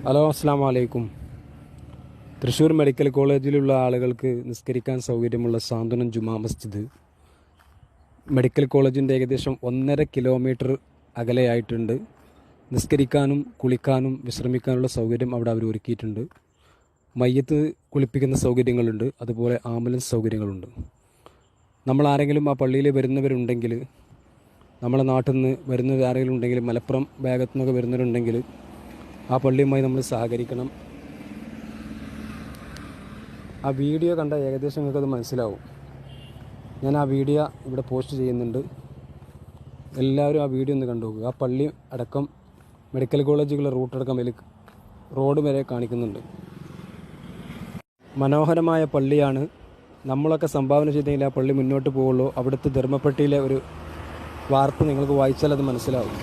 Hello, അസ്സാം വലൈക്കും. Thrissur medical കോളേജിലുള്ള ആളുകൾക്ക് നിസ്കരിക്കാൻ സൗകര്യമുള്ള സാന്ത്വനം ജുമാ മസ്ജിദ് മെഡിക്കൽ കോളേജിൻ്റെ ഏകദേശം 1.5 കിലോമീറ്റർ അകലെയായിട്ടുണ്ട്. നിസ്കരിക്കാനും കുളിക്കാനും വിശ്രമിക്കാനുള്ള സൗകര്യം അവിടെ അവർ ഒരുക്കിയിട്ടുണ്ട്. മയ്യത്ത് കുളിപ്പിക്കുന്ന സൗകര്യങ്ങളുണ്ട്, അതുപോലെ ആംബുലൻസ് സൗകര്യങ്ങളുണ്ട്. നമ്മൾ ആരെങ്കിലും ആ പള്ളിയിൽ വരുന്നവരുണ്ടെങ്കിൽ, നമ്മളെ നാട്ടിൽ നിന്ന് വരുന്നവർ ആരെങ്കിലും ഉണ്ടെങ്കിൽ, മലപ്പുറം ഭാഗത്തു നിന്നൊക്കെ വരുന്നവരുണ്ടെങ്കിൽ ആ പള്ളിയുമായി നമ്മൾ സഹകരിക്കണം. ആ വീഡിയോ കണ്ട ഏകദേശം നിങ്ങൾക്കത് മനസ്സിലാവും. ഞാൻ ആ വീഡിയോ ഇവിടെ പോസ്റ്റ് ചെയ്യുന്നുണ്ട്. എല്ലാവരും ആ വീഡിയോ ഒന്ന് കണ്ടു നോക്കുക. ആ പള്ളി അടക്കം മെഡിക്കൽ കോളേജുകളുടെ റൂട്ടടക്കം റോഡ് വരെ കാണിക്കുന്നുണ്ട്. മനോഹരമായ പള്ളിയാണ്. നമ്മളൊക്കെ സംഭാവന ചെയ്തെങ്കിൽ ആ പള്ളി മുന്നോട്ട് പോവുള്ളൂ. അവിടുത്തെ ധർമ്മപ്പെട്ടിയിലെ ഒരു വാർത്ത നിങ്ങൾക്ക് വായിച്ചാൽ അത് മനസ്സിലാവും.